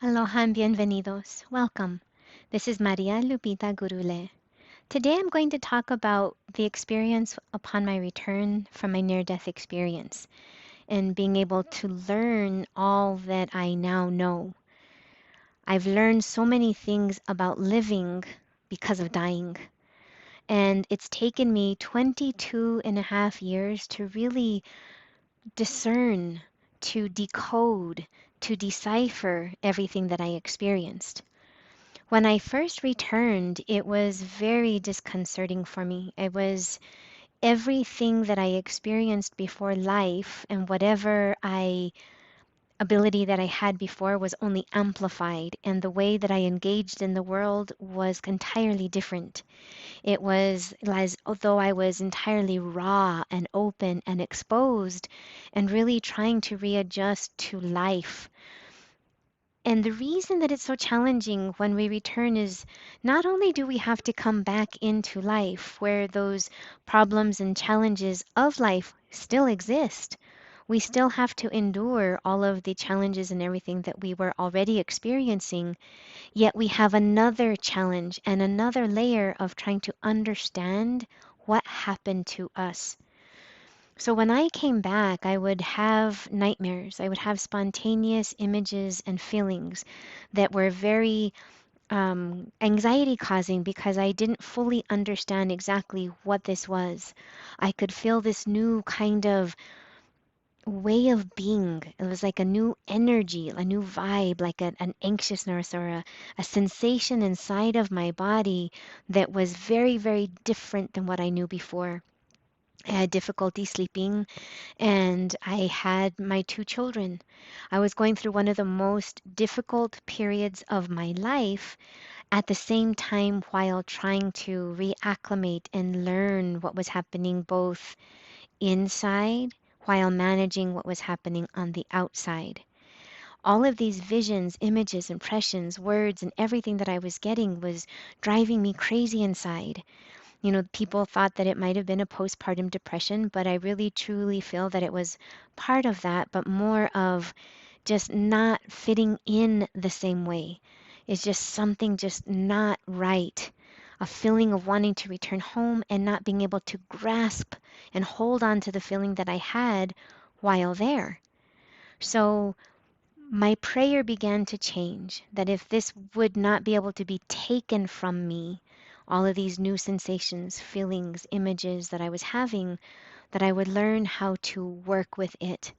Aloha and bienvenidos. Welcome. This is Maria Lupita Gurule. Today I'm going to talk about the experience upon my return from my near death experience and being able to learn all that I now know. I've learned so many things about living because of dying. And it's taken me 22 and a half years to really discern, to decode, to decipher everything that I experienced. When I first returned, it was very disconcerting for me. It was everything that I experienced before life and whatever ability that I had before was only amplified, and the way that I engaged in the world was entirely different. It was as though I was entirely raw and open and exposed and really trying to readjust to life. And the reason that it's so challenging when we return is not only do we have to come back into life where those problems and challenges of life still exist, we still have to endure all of the challenges and everything that we were already experiencing, yet we have another challenge and another layer of trying to understand what happened to us. So when I came back, I would have nightmares. I would have spontaneous images and feelings that were very anxiety causing because I didn't fully understand exactly what this was. I could feel this new kind of way of being. It was like a new energy, a new vibe, like an anxiousness or a sensation inside of my body that was very, very different than what I knew before. I had difficulty sleeping and I had my two children. I was going through one of the most difficult periods of my life at the same time while trying to reacclimate and learn what was happening both inside while managing what was happening on the outside. All of these visions, images, impressions, words, and everything that I was getting was driving me crazy inside. People thought that it might have been a postpartum depression, but I really truly feel that it was part of that, but more of just not fitting in the same way. It's just something just not right. A feeling of wanting to return home and not being able to grasp and hold on to the feeling that I had while there. So my prayer began to change that if this would not be able to be taken from me, all of these new sensations, feelings, images that I was having, that I would learn how to work with it.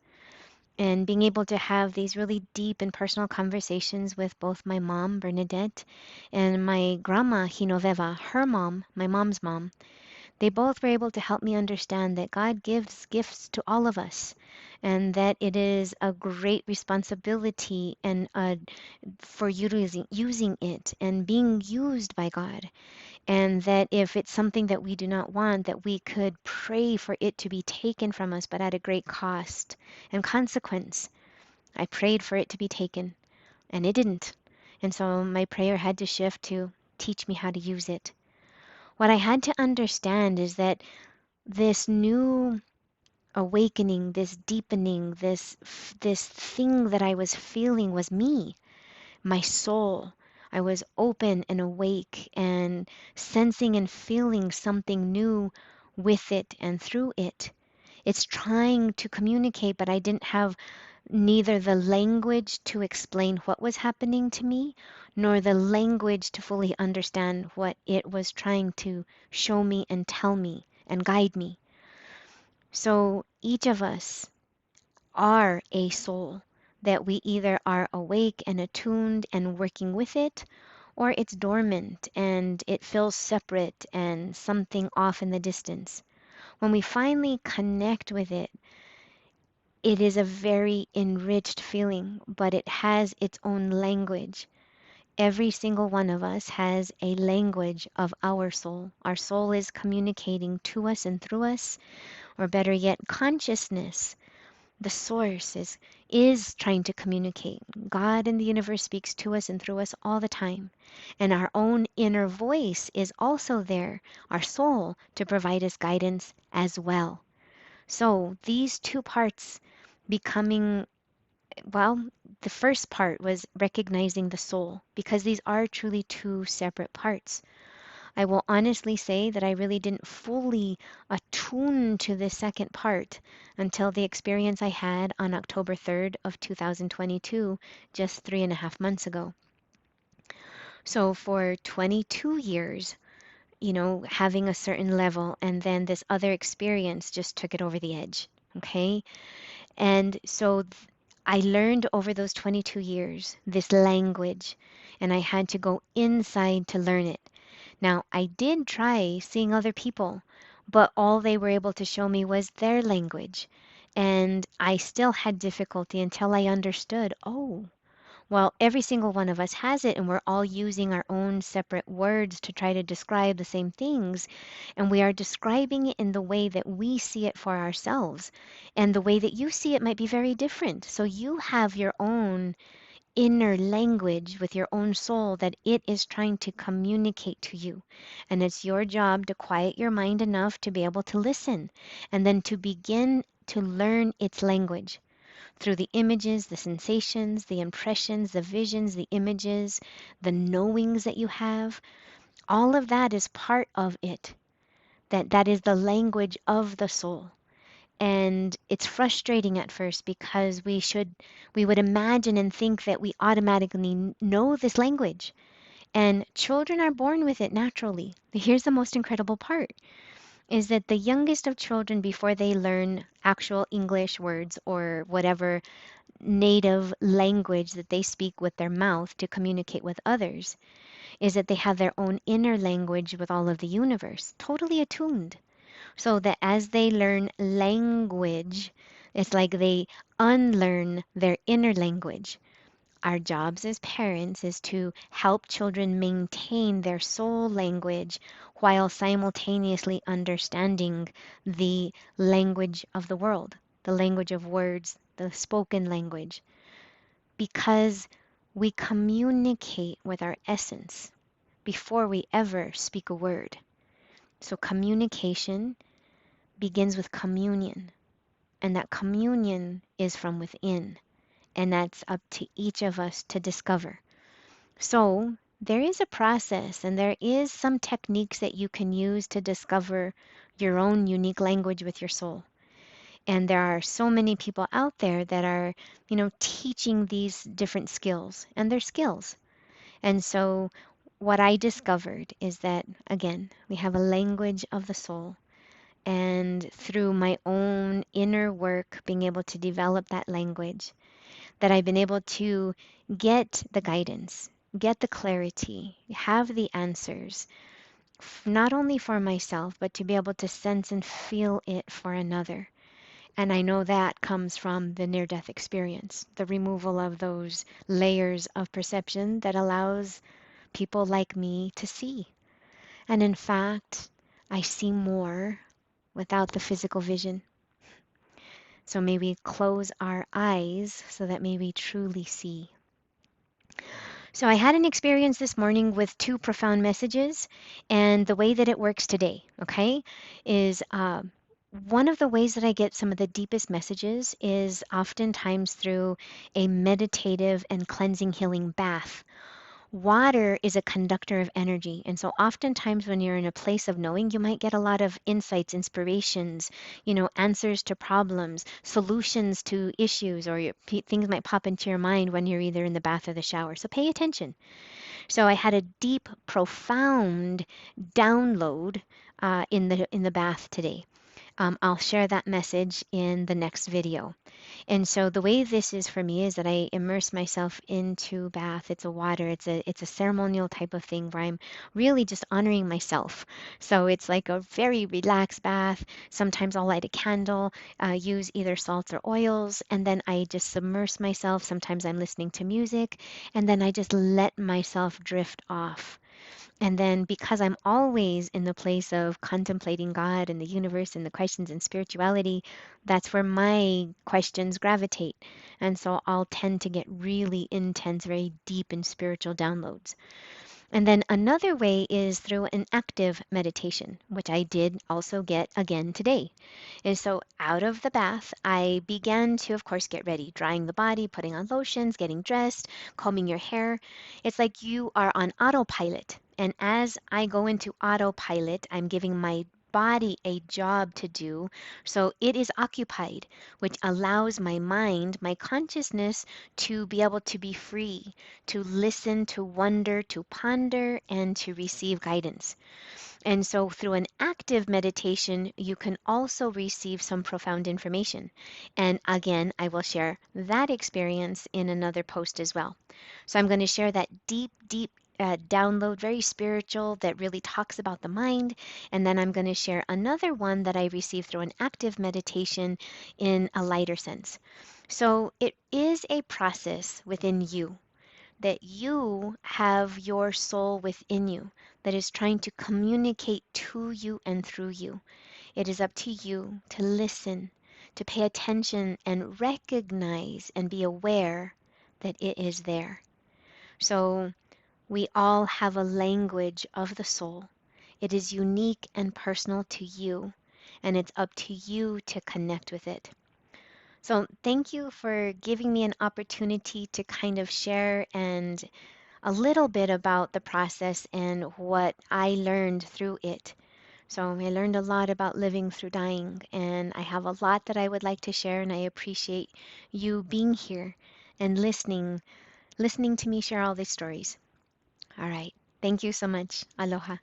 And being able to have these really deep and personal conversations with both my mom, Bernadette, and my grandma, Hinoveva, her mom, my mom's mom, they both were able to help me understand that God gives gifts to all of us and that it is a great responsibility and for using it and being used by God. And that if it's something that we do not want, that we could pray for it to be taken from us, but at a great cost and consequence. I prayed for it to be taken, and it didn't. And so my prayer had to shift to teach me how to use it. What I had to understand is that this new awakening, this deepening, this thing that I was feeling was me, my soul. I was open and awake and sensing and feeling something new with it and through it. It's trying to communicate, but I didn't have neither the language to explain what was happening to me, nor the language to fully understand what it was trying to show me and tell me and guide me. So each of us are a soul that we either are awake and attuned and working with it, or it's dormant and it feels separate and something off in the distance. When we finally connect with it, it is a very enriched feeling, but it has its own language. Every single one of us has a language of our soul. Our soul is communicating to us and through us, or better yet, consciousness. The source is trying to communicate. God in the universe speaks to us and through us all the time. And our own inner voice is also there, our soul, to provide us guidance as well. So these two parts becoming Well, the first part was recognizing the soul, because these are truly two separate parts. I will honestly say that I really didn't fully attune to the second part until the experience I had on October 3rd of 2022, just 3.5 months ago. So for 22 years, having a certain level, and then this other experience just took it over the edge. Okay. And so I learned over those 22 years this language, and I had to go inside to learn it. Now, I did try seeing other people, but all they were able to show me was their language. And I still had difficulty until I understood, oh, well, every single one of us has it, and we're all using our own separate words to try to describe the same things. And we are describing it in the way that we see it for ourselves. And the way that you see it might be very different. So you have your own inner language with your own soul that it is trying to communicate to you. And it's your job to quiet your mind enough to be able to listen and then to begin to learn its language through the images, the sensations, the impressions, the visions, the images, the knowings that you have. All of that is part of it. That is the language of the soul. And it's frustrating at first because we would imagine and think that we automatically know this language. And children are born with it naturally. Here's the most incredible part is that the youngest of children, before they learn actual English words or whatever native language that they speak with their mouth to communicate with others, is that they have their own inner language with all of the universe, totally attuned. So that as they learn language, it's like they unlearn their inner language. Our jobs as parents is to help children maintain their soul language while simultaneously understanding the language of the world, the language of words, the spoken language, because we communicate with our essence before we ever speak a word. So communication begins with communion, and that communion is from within, and that's up to each of us to discover. So there is a process, and there is some techniques that you can use to discover your own unique language with your soul. And there are so many people out there that are, teaching these different skills, and they're skills. And so what I discovered is that, again, we have a language of the soul. And through my own inner work, being able to develop that language, that I've been able to get the guidance, get the clarity, have the answers, not only for myself, but to be able to sense and feel it for another. And I know that comes from the near death experience, the removal of those layers of perception that allows people like me to see. And in fact, I see more without the physical vision. So may we close our eyes so that may we truly see. So I had an experience this morning with two profound messages, and the way that it works today, okay, is one of the ways that I get some of the deepest messages is oftentimes through a meditative and cleansing healing bath. Water is a conductor of energy. And so oftentimes when you're in a place of knowing, you might get a lot of insights, inspirations, answers to problems, solutions to issues, or things might pop into your mind when you're either in the bath or the shower. So pay attention. So I had a deep, profound download in the bath today. I'll share that message in the next video. And so the way this is for me is that I immerse myself into bath. It's a water. It's a ceremonial type of thing where I'm really just honoring myself. So it's like a very relaxed bath. Sometimes I'll light a candle, use either salts or oils, and then I just submerge myself. Sometimes I'm listening to music, and then I just let myself drift off. And then because I'm always in the place of contemplating God and the universe and the questions and spirituality, that's where my questions gravitate. And so I'll tend to get really intense, very deep in spiritual downloads. And then another way is through an active meditation, which I did also get again today. And so out of the bath, I began to, of course, get ready, drying the body, putting on lotions, getting dressed, combing your hair. It's like you are on autopilot. And as I go into autopilot, I'm giving my body a job to do. So it is occupied, which allows my mind, my consciousness, to be able to be free, to listen, to wonder, to ponder, and to receive guidance. And so, through an active meditation, you can also receive some profound information. And again, I will share that experience in another post as well. So, I'm going to share that deep download, very spiritual, that really talks about the mind. And then I'm going to share another one that I received through an active meditation in a lighter sense. So, it is a process within you that you have your soul within you that is trying to communicate to you and through you. It is up to you to listen, to pay attention and recognize and be aware that it is there. So we all have a language of the soul. It is unique and personal to you, and it's up to you to connect with it. So, thank you for giving me an opportunity to kind of share and a little bit about the process and what I learned through it. So I learned a lot about living through dying, and I have a lot that I would like to share, and I appreciate you being here and listening to me share all these stories. All right. Thank you so much. Aloha.